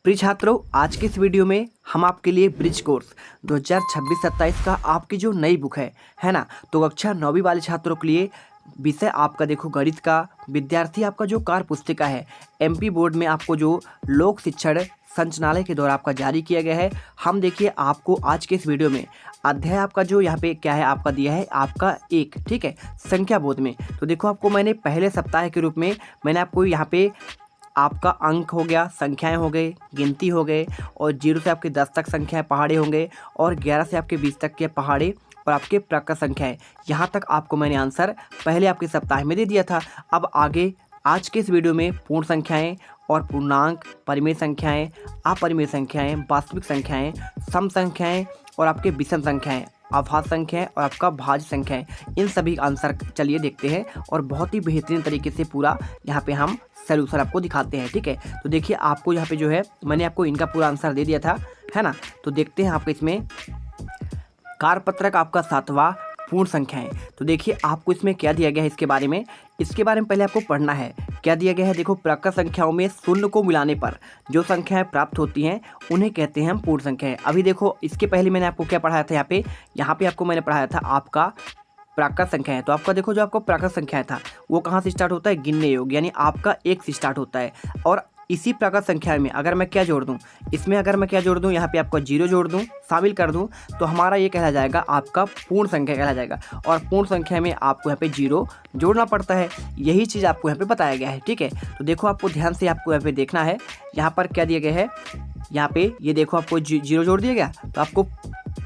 प्रिय छात्रों, आज के इस वीडियो में हम आपके लिए ब्रिज कोर्स 2026-27 का आपकी जो नई बुक है ना, तो कक्षा 9वीं वाले छात्रों के लिए विषय आपका देखो गणित का विद्यार्थी आपका जो कार्य पुस्तिका है एमपी बोर्ड में आपको जो लोक शिक्षण संचालनालय के द्वारा आपका जारी किया गया है। हम देखिए आपको आज के इस वीडियो में अध्याय आपका जो यहाँ पे क्या है आपका दिया है आपका एक, ठीक है, संख्या बोध में। तो देखो आपको मैंने पहले सप्ताह के रूप में मैंने आपको यहाँ पे आपका अंक हो गया, संख्याएं हो गए, गिनती हो गए, और 0 से आपके 10 तक संख्याएं पहाड़े होंगे, और 11 से आपके 20 तक के पहाड़े, और आपके प्रकृत संख्याएं। यहाँ तक आपको मैंने आंसर पहले आपके सप्ताह में दे दिया था। अब आगे आज के इस वीडियो में पूर्ण संख्याएं और पूर्णांक, परिमेय संख्याएं, अपरिमेय संख्याएं, वास्तविक संख्याएं, सम संख्याएं और आपके विषम संख्याएं, अभाज्य संख्याएं और आपका भाज्य संख्याएं, इन सभी आंसर चलिए देखते हैं और बहुत ही बेहतरीन तरीके से पूरा यहाँ पे हम सॉल्यूशन आपको दिखाते हैं, ठीक है। तो देखिए आपको यहाँ पे जो है मैंने आपको इनका पूरा आंसर दे दिया था, है ना। तो देखते हैं आपको इसमें कार्यपत्रक आपका 7वां पूर्ण संख्याएं। तो देखिए आपको इसमें क्या दिया गया है, इसके बारे में पहले आपको पढ़ना है। क्या दिया गया है, देखो प्रकृत संख्याओं में शून्य को मिलाने पर जो संख्याएं प्राप्त होती हैं उन्हें कहते हैं हम पूर्ण संख्याएं। अभी देखो इसके पहले मैंने आपको क्या पढ़ाया था, यहाँ पे आपको मैंने पढ़ाया था आपका प्राकृत संख्या है। तो आपका देखो जो आपको प्राकृत संख्या था वो कहाँ से स्टार्ट होता है, गिनने योग्य, यानी आपका 1 से स्टार्ट होता है। और इसी प्राकृत संख्या में अगर मैं क्या जोड़ दूं, इसमें अगर मैं क्या जोड़ दूं, यहाँ पे आपका 0 जोड़ दूं, शामिल कर दूं, तो हमारा ये कहला जाएगा आपका पूर्ण संख्या कहला जाएगा। और पूर्ण संख्या में आपको यहाँ पे 0 जोड़ना पड़ता है, यही चीज़ आपको यहाँ पे बताया गया है, ठीक है। तो देखो आपको ध्यान से आपको यहाँ पे देखना है, यहाँ पर क्या दिया गया है, यहाँ पे ये देखो आपको 0 जोड़ दिया गया। तो आपको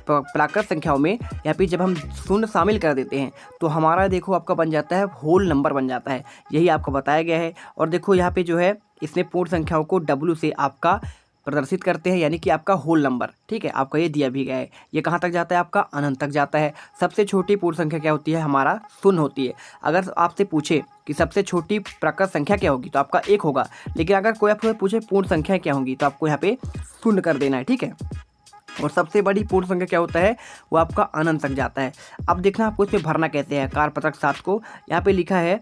प्राकृत संख्याओं में यहाँ पे जब हम शून्य शामिल कर देते हैं तो हमारा देखो आपका बन जाता है होल नंबर बन जाता है, यही आपको बताया गया है। और देखो यहाँ पे जो है इसमें पूर्ण संख्याओं को W से आपका प्रदर्शित करते हैं, यानी कि आपका होल नंबर, ठीक है, आपका ये दिया भी गया है। ये कहाँ तक जाता है, आपका अनंत तक जाता है। सबसे छोटी पूर्ण संख्या क्या होती है, हमारा शून्य होती है। अगर आपसे पूछे कि सबसे छोटी प्राकृत संख्या क्या होगी तो आपका 1 होगा, लेकिन अगर कोई आपसे पूछे पूर्ण संख्या क्या होगी तो आपको यहाँ पे शून्य कर देना है, ठीक है। और सबसे बड़ी पूर्ण संख्या क्या होता है, वो आपका अनंत तक जाता है। अब देखना आपको इसमें भरना कैसे है। कार्यपत्रक 7 को यहाँ पे लिखा है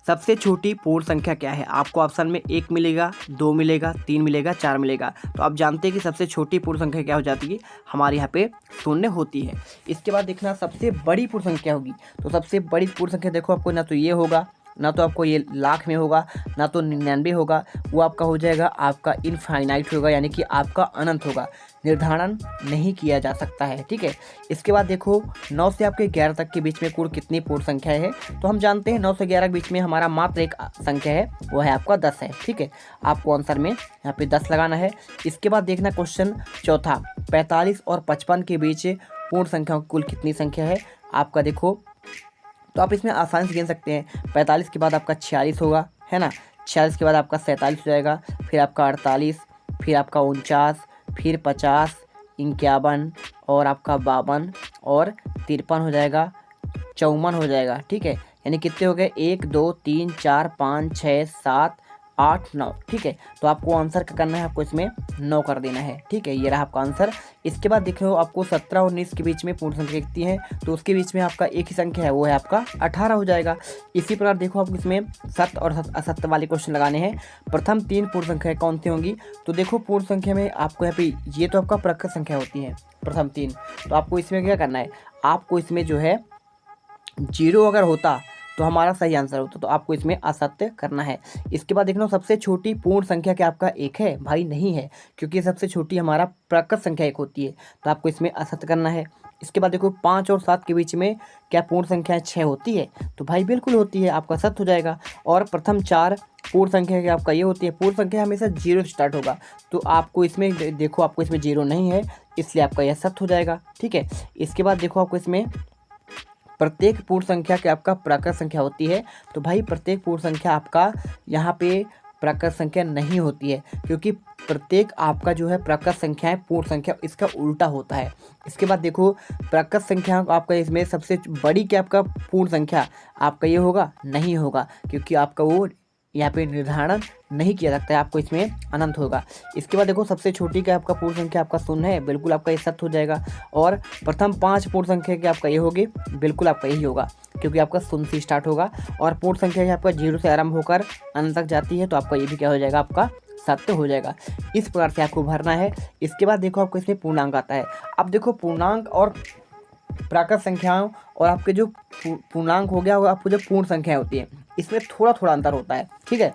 सबसे छोटी पूर्ण संख्या क्या है, आपको ऑप्शन में 1 मिलेगा, 2 मिलेगा, 3 मिलेगा, 4 मिलेगा। तो आप जानते हैं कि सबसे छोटी पूर्ण संख्या क्या हो जाती है, हमारे यहाँ पे 0 होती है। इसके बाद देखना सबसे बड़ी पूर्ण संख्या होगी, तो सबसे बड़ी पूर्ण संख्या देखो आपको ना तो ये होगा, ना तो आपको ये लाख में होगा, ना तो 99 होगा, वो आपका हो जाएगा आपका इनफाइनाइट होगा, यानी कि आपका अनंत होगा, निर्धारण नहीं किया जा सकता है, ठीक है। इसके बाद देखो 9 से आपके 11 तक के बीच में कुल कितनी पूर्ण संख्याएं है, तो हम जानते हैं 9 से 11 के बीच में हमारा मात्र एक संख्या है, वो है आपका 10 है, ठीक है। आपको आंसर में यहाँ पे 10 लगाना है। इसके बाद देखना क्वेश्चन चौथा, 45 और 55 के बीच पूर्ण संख्याओं की कुल कितनी संख्या है, आपका देखो तो आप इसमें आसानी से गिन सकते हैं। 45 के बाद आपका 46 होगा, है ना, 46 के बाद आपका 47 हो जाएगा, फिर आपका 48, फिर आपका 49, फिर 50, 51 और आपका 52 और 53 हो जाएगा, 54 हो जाएगा, ठीक है। यानी कितने हो गए, 1 2 3 4 5 6 7 8 9, ठीक है। तो आपको आंसर क्या करना है, आपको इसमें 9 कर देना है, ठीक है। ये रहा आपका आंसर। इसके बाद देख रहे हो आपको 17 और 19 के बीच में पूर्ण संख्या कितनी है, तो उसके बीच में आपका एक ही संख्या है, वो है आपका 18 हो जाएगा। इसी प्रकार देखो आपको इसमें सत्य और असत्य वाले क्वेश्चन लगाने हैं। प्रथम 3 पूर्ण संख्याएं कौन सी होंगी, तो देखो पूर्ण संख्या में आपको यहाँ पे ये तो आपका प्रकृत संख्या होती है प्रथम 3, तो आपको इसमें क्या करना है, आपको इसमें जो है 0 अगर होता तो हमारा सही आंसर होता, तो आपको इसमें असत्य करना है। इसके बाद देखना सबसे छोटी पूर्ण संख्या क्या आपका 1 है, भाई नहीं है, क्योंकि सबसे छोटी हमारा प्राकृत संख्या 1 होती है, तो आपको इसमें असत्य करना है। इसके बाद देखो 5 और 7 के बीच में क्या पूर्ण संख्या 6 होती है, तो भाई बिल्कुल होती है, आपका सत्य हो जाएगा। और प्रथम 4 पूर्ण संख्या क्या आपका ये होती है, पूर्ण संख्या हमेशा 0 से स्टार्ट होगा, तो आपको इसमें देखो आपको इसमें 0 नहीं है, इसलिए आपका यह सत्य हो जाएगा, ठीक है। इसके बाद देखो आपको इसमें प्रत्येक पूर्ण संख्या क्या आपका प्राकृत संख्या होती है, तो भाई प्रत्येक पूर्ण संख्या आपका यहाँ पे प्राकृत संख्या नहीं होती है, क्योंकि प्रत्येक आपका जो है प्राकृत संख्या है पूर्ण संख्या इसका उल्टा होता है। इसके बाद देखो प्राकृत संख्या आपका इसमें सबसे बड़ी क्या आपका पूर्ण संख्या आपका ये होगा, नहीं होगा, क्योंकि आपका वो यहाँ पे निर्धारण नहीं किया जाता है, आपको इसमें अनंत होगा। इसके बाद देखो सबसे छोटी का आपका पूर्ण संख्या आपका शून्य है, बिल्कुल आपका ये सत्य हो जाएगा। और प्रथम 5 पूर्ण संख्या के आपका ये होगी, बिल्कुल आपका यही होगा, क्योंकि आपका शून्य से स्टार्ट होगा। और पूर्ण संख्या आपका 0 से आरंभ होकर अनंत तक जाती है, तो आपका ये भी क्या हो जाएगा, आपका सत्य हो जाएगा। इस प्रकार से आपको भरना है। इसके बाद देखो आपको इसमें पूर्णांक आता है। अब देखो पूर्णांक और प्राकृत संख्याओं और आपके जो पूर्णांक हो गया और आपको जो पूर्ण संख्याएं होती हैं, इसमें थोड़ा थोड़ा अंतर होता है। ठीक है,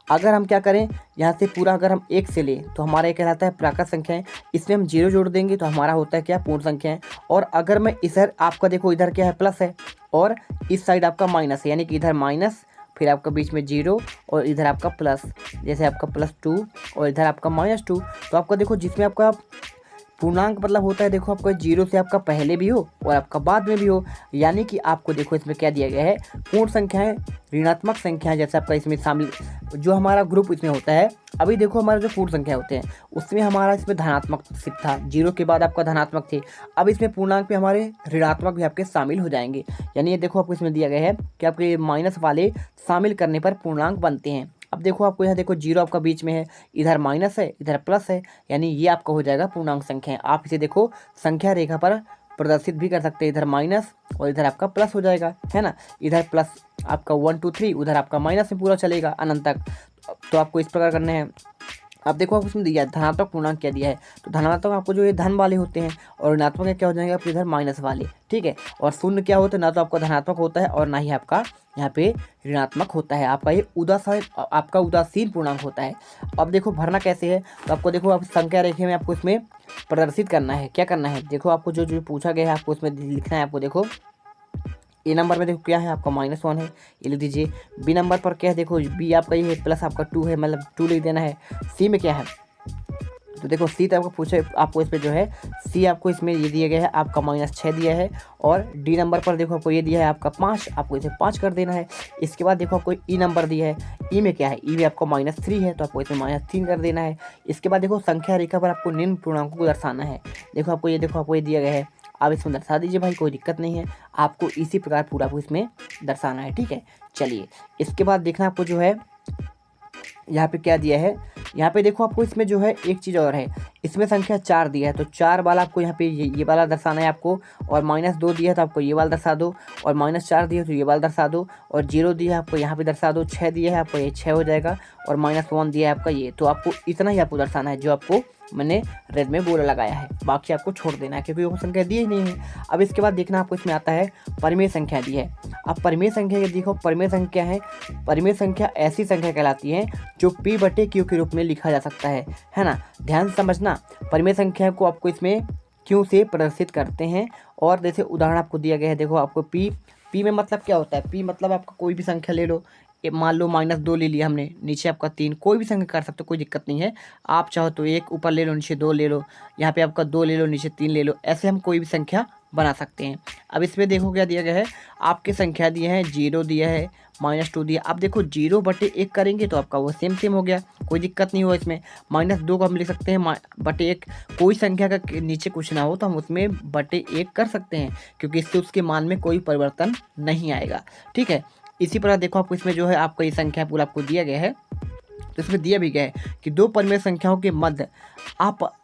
अगर हम क्या करें, यहाँ से पूरा अगर हम 1 से लें तो हमारा ये कहलाता है प्राकृत संख्याएं। इसमें हम 0 जोड़ देंगे तो हमारा होता है क्या, पूर्ण संख्याएं। और अगर मैं इधर आपका देखो, इधर क्या है, प्लस है और इस साइड आपका माइनस है, यानी कि इधर माइनस, फिर आपका बीच में 0 और इधर आपका प्लस, जैसे आपका +2 और इधर आपका -2। तो आपका देखो जिसमें आपका पूर्णांक मतलब होता है, देखो आपको 0 से आपका पहले भी हो और आपका बाद में भी हो, यानी कि आपको देखो इसमें क्या दिया गया है, पूर्ण संख्याएं, ऋणात्मक संख्याएं, जैसे आपका इसमें शामिल जो हमारा ग्रुप इसमें होता है। अभी देखो हमारा जो पूर्ण संख्या होते हैं उसमें हमारा इसमें धनात्मक सिर्फ था, 0 के बाद आपका धनात्मक थे। अब इसमें पूर्णांक पे हमारे ऋणात्मक भी आपके शामिल हो जाएंगे, यानी ये देखो आपको इसमें दिया गया है कि आपके माइनस वाले शामिल करने पर पूर्णांक बनते हैं। अब देखो आपको यहाँ देखो 0 आपका बीच में है, इधर माइनस है, इधर प्लस है, यानी ये आपका हो जाएगा पूर्णांक संख्या है। आप इसे देखो संख्या रेखा पर प्रदर्शित भी कर सकते हैं, इधर माइनस और इधर आपका प्लस हो जाएगा, है ना। इधर प्लस आपका 1 2 3, उधर आपका माइनस में पूरा चलेगा अनंत तक। तो आपको इस प्रकार करना है। अब देखो आप उसमें दिया है धनात्मक पूर्णांक क्या दिया है, तो धनात्मक आपको जो ये धन वाले होते हैं और ऋणात्मक क्या हो जाएंगे आपके इधर माइनस वाले। ठीक है, और शून्य क्या होता है, ना तो आपका धनात्मक होता है और ना ही आपका यहाँ पे ऋणात्मक होता है, आपका ये उदासीन पूर्णांक होता है। अब देखो भरना कैसे है, तो आपको देखो आप संख्या रेखे में आपको इसमें प्रदर्शित करना है। क्या करना है, देखो आपको जो जो पूछा गया है आपको इसमें लिखना है। आपको देखो ए नंबर में देखो क्या है आपका -1 है, ये लिख दीजिए। बी नंबर पर क्या है, देखो बी आपका ये है, प्लस आपका 2 है, मतलब 2 लिख देना है। सी में क्या है, तो देखो सी तो आपको पूछे, आपको इस पर जो है सी आपको इसमें ये दिया गया है आपका -6 दिया है। और डी नंबर पर देखो आपको ये दिया है आपका 5, आपको इसे 5 कर देना है। इसके बाद देखो आपको ई नंबर दिया है, ई में क्या है, ई में आपको -3 है, तो आपको इसमें -3 कर देना है। इसके बाद देखो संख्या रेखा पर आपको निम्न पूर्णांकों को दर्शाना है। देखो आपको ये दिया गया है, आप इसमें दर्शा दीजिए भाई, कोई दिक्कत नहीं है, आपको इसी प्रकार पूरा को इसमें दर्शाना है। ठीक है, चलिए इसके बाद देखना आपको जो है यहाँ पे क्या दिया है, यहाँ पे देखो आपको इसमें जो है एक चीज़ और है, इसमें संख्या 4 दिया है, तो 4 वाला आपको यहाँ पे ये वाला दर्शाना है आपको। और -2 दिया है तो आपको ये वाला दर्शा दो, और -4 दिया है तो ये वाला दर्शा दो, और 0 दिया है आपको यहाँ पे दर्शा दो, 6 दिया है आपको ये 6 हो जाएगा, और -1 दिया है आपका ये। तो आपको इतना ही आपको दर्शाना है जो आपको मैंने रेड में बोला लगाया है, बाकी आपको छोड़ देना है क्योंकि वो संख्या दी ही नहीं है। अब इसके बाद देखना आपको इसमें आता है परिमेय संख्या दी है। अब परिमेय संख्या ये देखो, परिमेय संख्या है, परिमेय संख्या ऐसी संख्या कहलाती है जो P/Q के रूप में लिखा जा सकता है ना। ध्यान समझना, परिमेय संख्या को आपको इसमें Q से प्रदर्शित करते हैं। और जैसे उदाहरण आपको दिया गया है, देखो आपको P में मतलब क्या होता है, P मतलब आपका कोई भी संख्या ले लो, मान लो -2 ले लिया हमने, नीचे आपका 3, कोई भी संख्या कर सकते हो, कोई दिक्कत नहीं है। आप चाहो तो 1 ऊपर ले लो, नीचे 2 ले लो, यहाँ पे आपका 2 ले लो, नीचे 3 ले लो, ऐसे हम कोई भी संख्या बना सकते हैं। अब इसमें देखो क्या दिया गया है, आपके संख्या दिए हैं, 0 दिया है, -2 दिया। अब देखो 0/1 करेंगे तो आपका वो सेम हो गया, कोई दिक्कत नहीं हो इसमें। -2 को हम लिख सकते हैं /1, कोई संख्या का नीचे कुछ ना हो तो हम उसमें /1 कर सकते हैं, क्योंकि इससे उसके मान में कोई परिवर्तन नहीं आएगा। ठीक है, इसी प्रकार देखो आपको इसमें जो है आपको ये संख्या पूरा आपको दिया गया है, तो इसमें दिया भी गया है कि 2 परिमेय संख्याओं के मध्य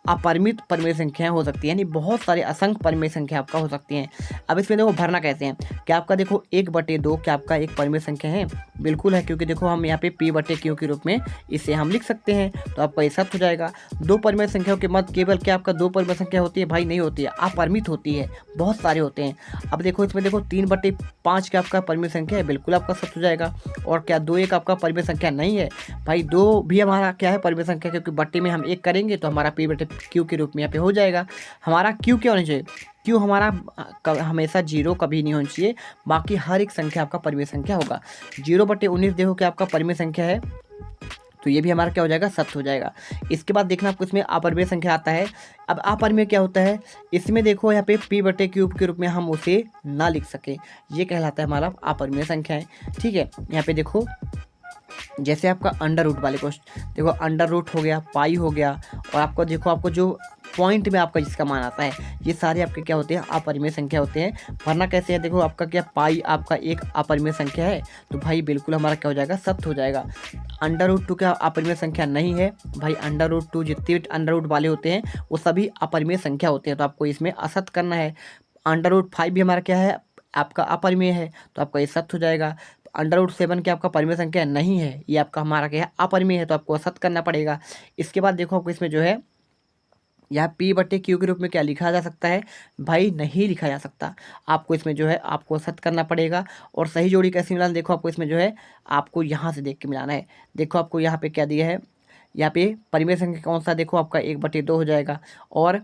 अपरिमित परिमेय संख्याएं हो सकती है, यानी बहुत सारे असंख्य परिमेय संख्या आपका हो सकती हैं। अब इसमें देखो भरना कैसे हैं, क्या आपका देखो 1/2 क्या आपका एक परिमेय संख्या है, बिल्कुल है, क्योंकि देखो हम यहाँ पे P/Q के रूप में इसे हम लिख सकते हैं, तो आपका ये सब हो जाएगा। 2 परिमेय संख्याओं के मध्य केवल क्या आपका 2 परिमेय संख्या होती है, भाई नहीं होती है, अपरिमित होती है, बहुत सारे होते हैं। अब देखो इसमें देखो 3/5 क्या आपका परिमेय संख्या है, बिल्कुल आपका सच हो जाएगा। और क्या 2 1 आपका परिमेय संख्या नहीं है, भाई 2 भी हमारा क्या है परिमेय संख्या, क्योंकि बट्टे में हम 1 करेंगे तो हमारा P/Q के रूप में यहाँ पे हो जाएगा। हमारा Q क्या होना चाहिए, Q हमारा हमेशा 0 कभी नहीं होना चाहिए, बाकी हर एक संख्या आपका परिमेय संख्या होगा। 0/19 देखो क्या आपका परिमेय संख्या है, तो ये भी हमारा क्या हो जाएगा, सत्य हो जाएगा। इसके बाद देखना आपको इसमें अपरिमेय संख्या आता है। अब अपरिमेय क्या होता है, इसमें देखो यहाँ पे P/Q के रूप में हम उसे ना लिख सके, ये कहलाता है हमारा अपरिमेय संख्या है। ठीक है, यहाँ पे देखो जैसे आपका √, वाले क्वेश्चन देखो √, हो गया, पाई हो गया, और आपको देखो आपको जो पॉइंट में आपका जिसका मान आता है, ये सारे आपके क्या होते हैं, अपरिमेय संख्या होते हैं। भरना कैसे है, देखो आपका क्या पाई आपका एक अपरिमेय संख्या है, तो भाई बिल्कुल हमारा क्या हो जाएगा, सत्य हो जाएगा। √2 क्या अपरिमेय संख्या नहीं है, भाई √2 जितने √ वाले होते हैं वो सभी अपरिमेय संख्या होते हैं, तो आपको इसमें असत्य करना है। √5 भी हमारा क्या है, आपका अपरिमेय है, तो आपका ये सत्य हो जाएगा। √7 की आपका परिमेय संख्या नहीं है, ये आपका हमारा क्या है अपरिमेय है, तो आपको असत करना पड़ेगा। इसके बाद देखो आपको इसमें जो है यहाँ P/Q के रूप में क्या लिखा जा सकता है भाई, नहीं लिखा जा सकता। आपको इसमें जो है आपको सत करना पड़ेगा। और सही जोड़ी कैसे मिलाना, देखो आपको इसमें जो है आपको यहाँ से देख के मिलाना है। देखो आपको यहाँ पे क्या दिया है, यहाँ पे परिमेय संख्या कौन सा, देखो आपका 1/2 हो जाएगा। और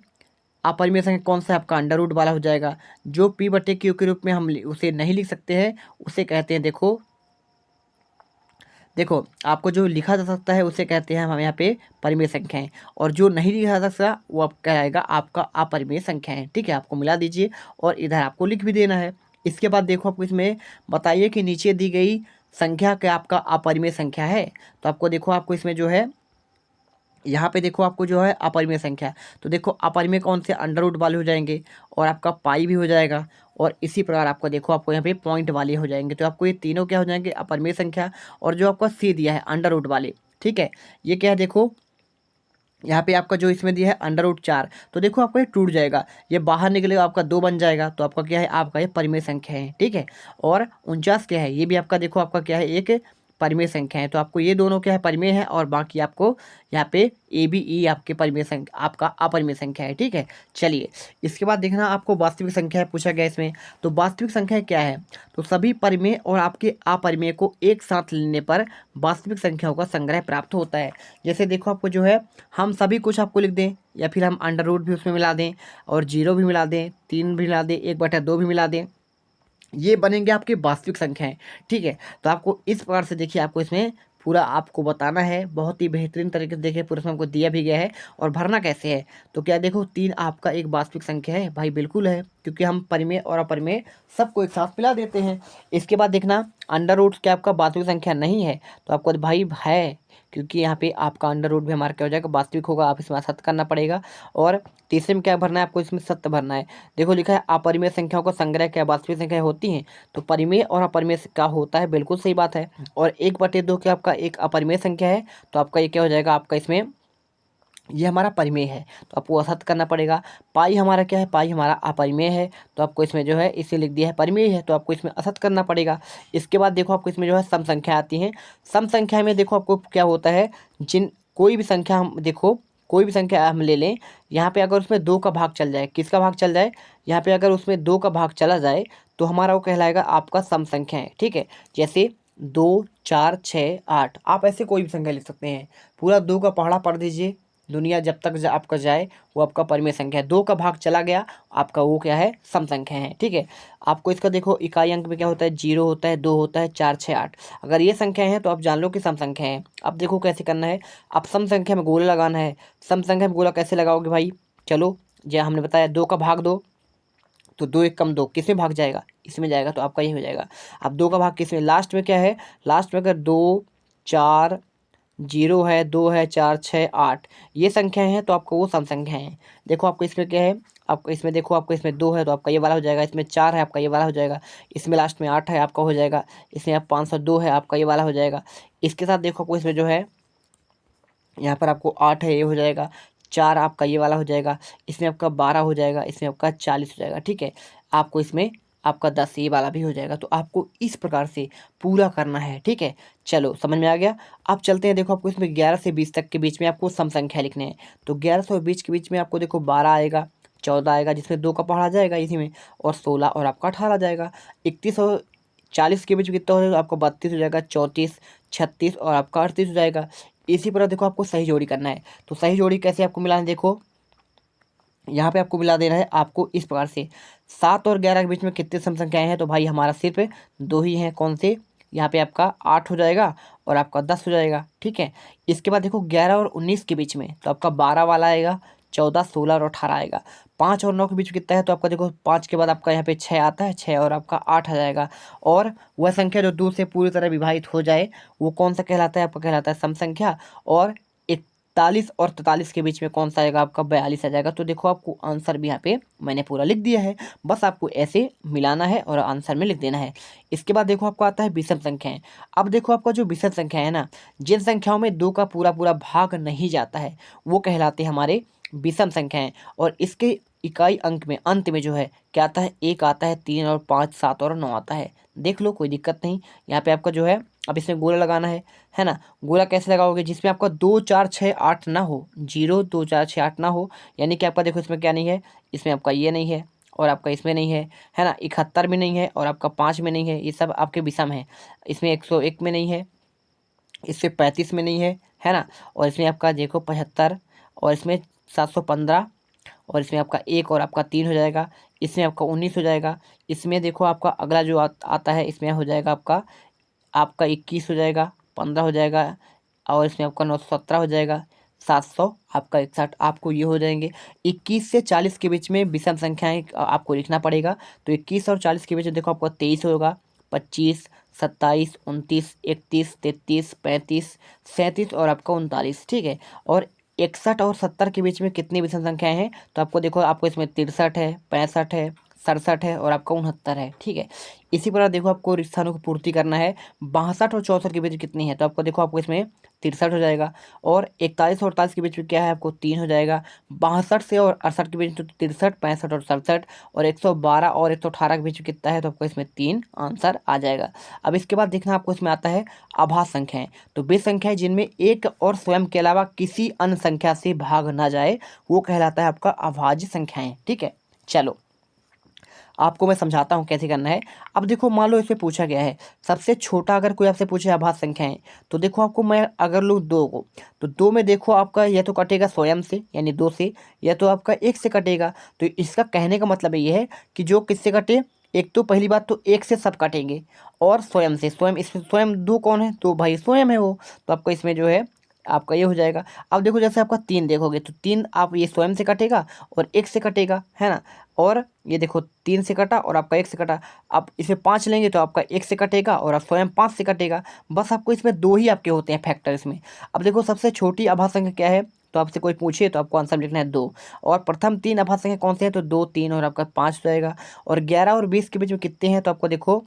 अपरिमेय संख्या कौन सा, आपका √ वाला हो जाएगा। जो P/Q के रूप में हम उसे नहीं लिख सकते हैं उसे कहते हैं, देखो आपको जो लिखा जा सकता है उसे कहते हैं हम यहाँ पे परिमेय संख्याएं, और जो नहीं लिखा जा सकता वो आप कहलाएगा आपका अपरिमेय संख्याएं। ठीक है, आपको मिला दीजिए और इधर आपको लिख भी देना है। इसके बाद देखो आपको इसमें बताइए कि नीचे दी गई संख्या क्या आपका अपरिमेय संख्या है। तो आपको देखो आपको इसमें जो है यहाँ पे देखो आपको जो है अपरिमेय संख्या, तो देखो अपरिमेय कौन से, √ वाले हो जाएंगे, और आपका पाई भी हो जाएगा। और इसी प्रकार आपको देखो आपको यहाँ पे पॉइंट वाले हो जाएंगे। तो आपको ये तीनों क्या हो जाएंगे, अपरिमेय संख्या। और जो आपका सी दिया है √ वाले, ठीक है, ये क्या है, देखो यहाँ पे आपका जो इसमें दिया है √4, तो देखो आपका ये टूट जाएगा, ये बाहर निकलेगा, आपका 2 बन जाएगा। तो आपका क्या है, आपका ये परिमेय संख्या है। ठीक है, और 49 क्या है, ये भी आपका देखो आपका क्या है, एक परिमेय संख्या है। तो आपको ये दोनों क्या है, परिमेय है, और बाकी आपको यहाँ पे ABE आपके परिमेय संख्या, आपका अपरिमेय संख्या है। ठीक है, चलिए इसके बाद देखना आपको वास्तविक संख्या पूछा गया इसमें। तो वास्तविक संख्या क्या है, तो सभी परिमेय और आपके अपरिमेय को एक साथ लेने पर वास्तविक संख्याओं का संग्रह प्राप्त होता है। जैसे देखो आपको जो है हम सभी कुछ आपको लिख दें, या फिर हम √ भी उसमें मिला दें, और 0 भी मिला दें, 3 भी मिला दें, 1/2 भी मिला दें, ये बनेंगे आपकी वास्तविक संख्याएं। ठीक है, तो आपको इस प्रकार से देखिए आपको इसमें पूरा आपको बताना है, बहुत ही बेहतरीन तरीके से देखिए, पूरा इसमें हमको दिया भी गया है। और भरना कैसे है, तो क्या देखो 3 आपका एक वास्तविक संख्या है भाई, बिल्कुल है, क्योंकि हम परिमेय और अपरिमेय सबको एक साथ मिला देते हैं। इसके बाद देखना √ क्या आपका वास्तविक संख्या नहीं है, तो आपको भाई है, क्योंकि यहाँ पे आपका √ भी हमारा क्या हो जाएगा, वास्तविक होगा, आप इसमें सत्य करना पड़ेगा। और तीसरे में क्या भरना है, आपको इसमें सत्य भरना है। देखो लिखा है अपरिमेय संख्याओं का संग्रह क्या वास्तविक संख्या होती हैं, तो परिमेय और अपरिमेय का होता है, बिल्कुल सही बात है। और 1/2 क्या आपका एक अपरिमेय संख्या है, तो आपका ये क्या हो जाएगा, आपका इसमें ये हमारा परिमेय है, तो आपको असत करना पड़ेगा। पाई हमारा क्या है, पाई हमारा अपरिमेय है, तो आपको इसमें जो है इसे लिख दिया है परिमेय है, तो आपको इसमें असत करना पड़ेगा। इसके बाद देखो आपको इसमें जो है सम संख्या आती हैं। सम संख्या में देखो आपको क्या होता है, कोई भी संख्या हम देखो, कोई भी संख्या हम ले लें, यहाँ पे अगर उसमें 2 का भाग चल जाए, किसका भाग चल जाए, यहाँ पे अगर उसमें 2 का भाग चला जाए तो हमारा वो कहलाएगा आपका सम संख्या है। ठीक है, जैसे 2, 4, 6, 8, आप ऐसे कोई भी संख्या लिख सकते हैं। पूरा 2 का पहाड़ा पढ़ दीजिए, दुनिया जब तक आपका जाए वो आपका परिमेय संख्या है। 2 का भाग चला गया आपका वो क्या है, सम संख्या है। ठीक है, आपको इसका देखो इकाई अंक में क्या होता है, 0 होता है, 2 होता है, 4, 6, 8, अगर ये संख्या है तो आप जान लो कि सम संख्या है। अब देखो कैसे करना है, अब सम संख्या में गोला लगाना है। सम संख्या में गोला कैसे लगाओगे भाई, चलो जो हमने बताया 2 का भाग 2, तो 2 1 कम 2 किस में भाग जाएगा, इसमें जाएगा, तो आपका ये हो जाएगा। अब 2 का भाग किस में, लास्ट में क्या है, लास्ट में अगर 2, 4, 0 है, 2 है, 4, 6, 8 ये संख्याएं हैं, तो आपको वो सम संख्याएं हैं। देखो आपको इसमें क्या है, आपको इसमें देखो आपको इसमें 2 है तो आपका ये वाला हो जाएगा, इसमें 4 है आपका ये वाला हो जाएगा, इसमें लास्ट में 8 है आपका हो जाएगा, इसमें आप 502 है आपका ये वाला हो जाएगा। इसके साथ देखो आपको इसमें जो है यहाँ पर आपको 8 है ये हो जाएगा, 4 आपका ये वाला हो जाएगा, इसमें आपका 12 हो जाएगा, इसमें आपका 40 हो जाएगा। ठीक है, आपको इसमें आपका 10 ये वाला भी हो जाएगा। तो आपको इस प्रकार से पूरा करना है। ठीक है, चलो समझ में आ गया। अब चलते हैं, देखो आपको इसमें 11 से 20 तक के बीच में आपको सम संख्या लिखने हैं। तो 11 से 20 के बीच में आपको देखो 12 आएगा, 14 आएगा, जिसमें 2 का पहाड़ा जाएगा इसी में, और 16 और आपका 18 जाएगा। 31 और 40 के बीच में कितना हो जाएगा, आपको 32 हो जाएगा, 34, 36 और आपका 38 हो जाएगा। इसी प्रकार देखो आपको सही जोड़ी करना है। तो सही जोड़ी कैसे आपको मिलाना है, देखो यहाँ पे आपको मिला देना है आपको इस प्रकार से। 7 और 11 के बीच में कितने सम संख्याएं हैं, तो भाई हमारा सिर्फ 2 ही हैं, कौन से, यहाँ पे आपका 8 हो जाएगा और आपका 10 हो जाएगा। ठीक है, इसके बाद देखो 11 और 19 के बीच में तो आपका 12 वाला आएगा, 14, 16 और 18 आएगा। 5 और 9 के बीच में कितना है, तो आपका देखो 5 के बाद आपका यहाँ पे 6 आता है, 6 और आपका 8 आ जाएगा। और वह संख्या जो 2 से पूरी तरह विभाजित हो जाए वो कौन सा कहलाता है, आपका कहलाता है सम संख्या। और 41 और 43 के बीच में कौन सा आएगा, आपका 42 आ जाएगा। तो देखो आपको आंसर भी यहाँ पे मैंने पूरा लिख दिया है, बस आपको ऐसे मिलाना है और आंसर में लिख देना है। इसके बाद देखो आपको आता है विषम संख्याएं। अब देखो आपका जो विषम संख्या है ना, जिन संख्याओं में 2 का पूरा पूरा भाग नहीं जाता है वो कहलाते हैं हमारे विषम संख्याएं। और इसके इकाई अंक में अंत में जो है क्या आता है, 1 आता है, 3 और 5, 7 और 9 आता है। देख लो, कोई दिक्कत नहीं। यहाँ पे आपका जो है अब इसमें गोला लगाना है ना। गोला कैसे लगाओगे, जिसमें आपका 2 4 6 8 ना हो, 0 2 4 6 8 ना हो, यानी कि आपका देखो इसमें क्या नहीं है, इसमें आपका ये नहीं है और आपका इसमें नहीं है ना, 71 में नहीं है और आपका 5 में नहीं है, ये सब आपके विषम है। इसमें 101 में नहीं है, इसमें 35 में नहीं है ना, और इसमें आपका देखो 75, और इसमें 715, और इसमें आपका 1 और आपका 3 हो जाएगा, इसमें आपका 19 हो जाएगा। इसमें देखो आपका अगला जो आता है, इसमें हो जाएगा आपका आपका 21 हो जाएगा, 15 हो जाएगा, और इसमें आपका 917 हो जाएगा, 700 आपका 61, आपको ये हो जाएंगे। 21 से 40 के बीच में विषम संख्याएं आपको लिखना पड़ेगा। तो 21 और 40 के बीच में देखो आपका 23 होगा, 25, 27, 29, 31, 33, 35, 37 और आपका 39, ठीक है। और 61 और 70 के बीच में कितनी विषम संख्याएं हैं, तो आपको देखो आपको इसमें 63 है, 65 है, 67 है और आपका 69 है, ठीक है। इसी प्रकार देखो आपको स्थानों की पूर्ति करना है। 62 और 64 के बीच कितनी है, तो आपको देखो आपको इसमें 63 हो जाएगा, और 41 और 48 के बीच में क्या है, आपको 3 हो जाएगा। 62 से और 68 के बीच में तो 63, 65 और 67, और 112 और 118 के बीच में कितना है, तो आपको इसमें 3 आंसर आ जाएगा। अब इसके बाद देखना आपको इसमें आता है आभास संख्याएं। तो वे संख्याएं जिनमें एक और स्वयं के अलावा किसी अन्य संख्या से भाग ना जाए, वो कहलाता है आपका अभाज्य संख्याएं, ठीक है। चलो आपको मैं समझाता हूँ कैसे करना है। अब देखो मान लो इसमें पूछा गया है सबसे छोटा, अगर कोई आपसे पूछे आभास संख्याएं, तो देखो आपको मैं अगर लूँ 2 को, तो 2 में देखो आपका या तो कटेगा स्वयं से यानी 2 से, या तो आपका 1 से कटेगा। तो इसका कहने का मतलब ये है कि जो किससे कटे, एक तो पहली बात तो 1 से सब कटेंगे, और स्वयं से, स्वयं इसमें स्वयं 2 कौन है, तो भाई स्वयं है वो, तो आपका इसमें जो है आपका ये हो जाएगा। अब देखो जैसे आपका 3 देखोगे तो 3 आप ये स्वयं से कटेगा और 1 से कटेगा, है ना। और ये देखो 3 से कटा और आपका 1 से कटा, आप इसमें 5 लेंगे तो आपका 1 से कटेगा और आप स्वयं 5 से कटेगा। बस आपको इसमें 2 ही आपके होते हैं फैक्टर इसमें। अब देखो सबसे छोटी आभास संख्या क्या है, तो आपसे कोई पूछे तो आपको आंसर लिखना है 2, और प्रथम 3 आभास संख्या कौन से हैं, तो 2 3 और आपका 5 हो जाएगा। और 11 और 20 के बीच में कितने हैं, तो आपको देखो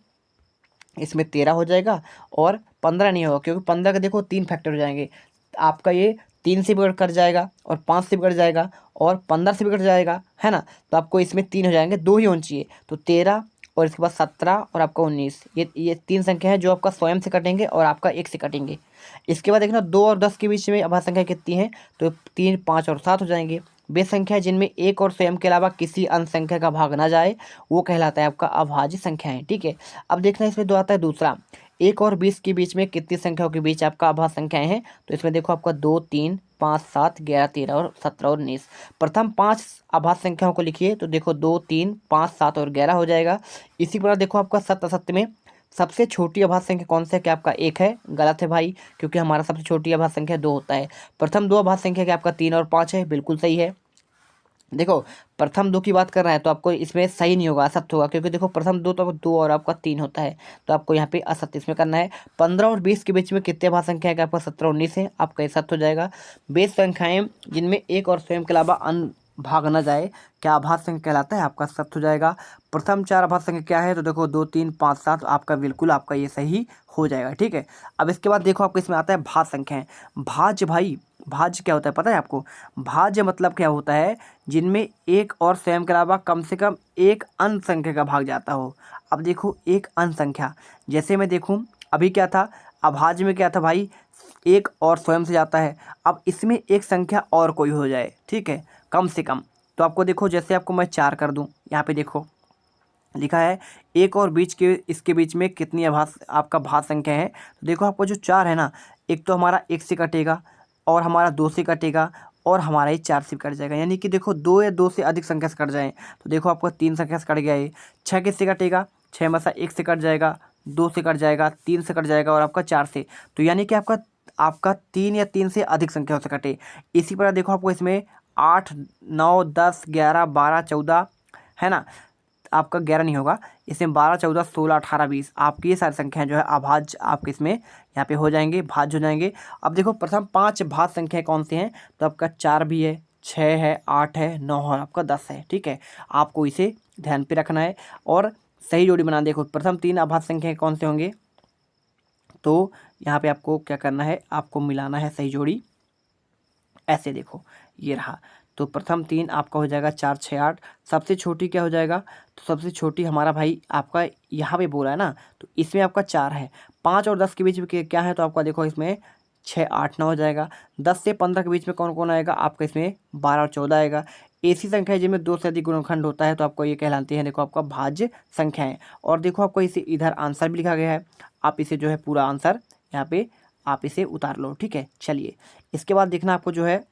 इसमें 13 हो जाएगा, और 15 नहीं होगा, क्योंकि 15 का देखो 3 फैक्टर हो जाएंगे। आपका ये 3 से बिगड़ कर जाएगा, और 5 से बिगड़ जाएगा, और 15 से बिगड़ जाएगा, है ना। तो आपको इसमें 3 हो जाएंगे, 2 ही होने चाहिए। तो 13 और इसके बाद 17 और आपका 19, ये 3 संख्या है जो आपका स्वयं से कटेंगे और आपका 1 से कटेंगे। इसके बाद देखना 2 और 10 के बीच में आभास संख्या कितनी है, तो 3 5 और 7 हो जाएंगे। वे संख्या जिनमें एक और स्वयं के अलावा किसी अन्य संख्या का भाग ना जाए, वो कहलाता है आपका अभाज्य संख्याएं, ठीक है। अब देखना इसमें दो आता है दूसरा, 1 और 20 के बीच में कितनी संख्याओं के बीच आपका आभास संख्याएं हैं, तो इसमें देखो आपका 2 3 5 7 11 13 और 17 और 19। प्रथम 5 आभास संख्याओं को लिखिए, तो देखो 2 3 5 7 और 11 हो जाएगा। इसी प्रकार देखो आपका सत्य असत्य में सबसे छोटी आभास संख्या कौन सा है, क्या आपका 1 है, गलत है भाई, क्योंकि हमारा सबसे छोटी आभास संख्या 2 होता है। प्रथम 2 आभास संख्या क्या आपका 3 और 5 है, बिल्कुल सही है। देखो प्रथम 2 की बात कर रहा है तो आपको इसमें सही नहीं होगा, असत्य होगा, क्योंकि देखो प्रथम 2 तो 2 और आपका 3 होता है, तो आपको यहाँ पे असत्य इसमें करना है। 15 और 20 के बीच में कितने आभास संख्या है, आपका 17 और 19 है, आपका ये सत्य हो जाएगा। बेस संख्याएं जिनमें एक और स्वयं के अलावा अन्य भाग न जाए, क्या आभास संख्या कहलाता है, आपका सत्य हो जाएगा। प्रथम 4 आभास संख्या क्या है, तो देखो 2 3 5 7, आपका बिल्कुल आपका ये सही हो जाएगा, ठीक है। अब इसके बाद देखो आपको इसमें आता है भाज्य संख्याएं। भाज्य भाई, भाज्य क्या होता है पता है आपको, भाज्य मतलब क्या होता है, जिनमें एक और स्वयं के अलावा कम से कम एक अन्य संख्या का भाग जाता हो। अब देखो एक अन्य संख्या, जैसे मैं देखूं अभी क्या था, अभाज्य में क्या था भाई, एक और स्वयं से जाता है। अब इसमें एक संख्या और कोई हो जाए, ठीक है, कम से कम, तो आपको देखो जैसे आपको मैं 4 कर दूं, यहाँ पे देखो लिखा है एक और बीच के इसके बीच में कितनी आभास आपका भाज्य संख्या है, तो देखो आपको जो 4 है ना, एक तो हमारा 1 से कटेगा, और हमारा 2 से कटेगा, और हमारा ये 4 से कट जाएगा, यानी कि देखो 2 या 2 से अधिक संख्या से कट जाए, तो देखो आपको 3 संख्या से कट गया ये। 6 किससे कटेगा, 6 में से 1 से कट जाएगा, 2 से कट जाएगा, 3 से कट जाएगा, और आपका 4 से, तो यानी कि आपका आपका 3 या 3 से अधिक संख्या से कटे। इसी प्रकार देखो आपको इसमें 8 9 10 11 12 14, है ना, आपका 11 नहीं होगा, इसमें 12 14 16 18 20, आपकी ये सारी संख्याएं जो है अभाज्य आपके इसमें यहाँ पे हो जाएंगे, भाज्य हो जाएंगे। अब देखो प्रथम 5 भाज्य संख्याएं कौन सी हैं, तो आपका 4 भी है, 6 है, 8 है, 9 है, आपका 10 है, ठीक है। आपको इसे ध्यान पे रखना है और सही जोड़ी बना। देखो प्रथम 3 अभाज्य संख्याएं कौन से होंगे, तो यहाँ पे आपको क्या करना है, आपको मिलाना है सही जोड़ी, ऐसे देखो ये रहा, तो प्रथम 3 आपका हो जाएगा 4 6 8। सबसे छोटी क्या हो जाएगा, तो सबसे छोटी हमारा भाई आपका यहाँ पे बोला है ना, तो इसमें आपका 4 है। 5 और 10 के बीच में क्या है, तो आपका देखो इसमें 6 8 9 हो जाएगा। 10 से 15 के बीच में कौन कौन आएगा, आपका इसमें 12 और 14 आएगा। ऐसी संख्या है जिनमें 2 से अधिक गुणनखंड होता है तो आपको ये कहलाती है देखो आपका भाज्य संख्याएं। और देखो आपको इसे इधर आंसर भी लिखा गया है, आप इसे जो है पूरा आंसर यहाँ पे आप इसे उतार लो, ठीक है। चलिए इसके बाद देखना आपको जो है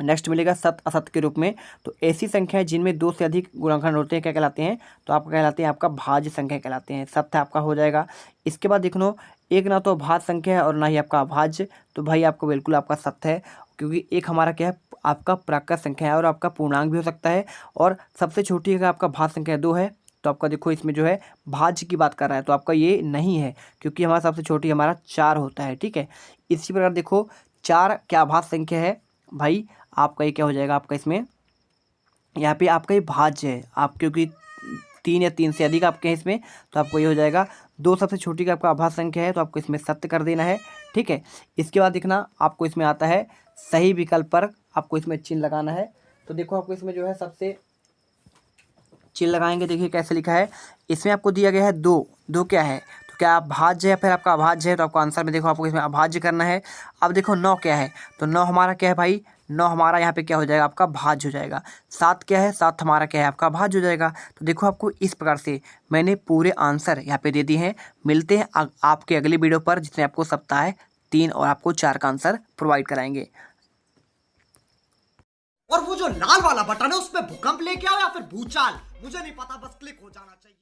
नेक्स्ट मिलेगा सत्य असत्य के रूप में। तो ऐसी संख्याएं जिनमें 2 से अधिक गुणनखंड होते हैं क्या कहलाते हैं, तो आपका कहलाते हैं आपका भाज्य संख्या कहलाते हैं। सत्य आपका हो जाएगा। इसके बाद देख लो, एक ना तो भाज्य संख्या है और ना ही आपका अभाज्य, तो भाई आपको बिल्कुल आपका सत्य है, क्योंकि एक हमारा क्या है आपका प्राकृत संख्या है और आपका पूर्णांक भी हो सकता है। और सबसे छोटी अगर आपका भाज्य संख्या 2 है तो आपका देखो इसमें जो है भाज्य की बात कर रहा है तो आपका ये नहीं है, क्योंकि हमारा सबसे छोटी हमारा 4 होता है, ठीक है। इसी प्रकार देखो 4 क्या भाज्य संख्या है भाई, आपका ये क्या हो जाएगा, आपका इसमें यहाँ पे आपका ये भाज्य है आप, क्योंकि 3 या 3 से अधिक आपके हैं इसमें, तो आपको ये हो जाएगा 2 सबसे छोटी का आपका अभाज्य संख्या है तो आपको इसमें सत्य कर देना है, ठीक है। इसके बाद देखना आपको इसमें आता है सही विकल्प पर आपको इसमें चिन्ह लगाना है। तो देखो आपको इसमें जो है सबसे चिन्ह लगाएंगे, देखिए कैसे लिखा है। इसमें आपको दिया गया है 2, 2 क्या है, तो क्या भाज्य है, फिर आपका अभाज्य है, तो आपको आंसर में देखो आपको इसमें अभाज्य करना है। अब देखो 9 क्या है, तो 9 हमारा क्या है भाई, 9 हमारा यहाँ पे क्या हो जाएगा आपका भाज्य हो जाएगा। 7 क्या है, 7 हमारा क्या है आपका भाज्य हो जाएगा। तो देखो आपको इस प्रकार से मैंने पूरे आंसर यहाँ पे दे दिए हैं। मिलते हैं आपके अगली वीडियो पर, जिसमें आपको सप्ताह 3 और आपको 4 का आंसर प्रोवाइड कराएंगे। और वो जो लाल वाला बटन है उस पर भूकंप लेके आओ या फिर भूचाल, मुझे नहीं पता, बस क्लिक हो जाना चाहिए।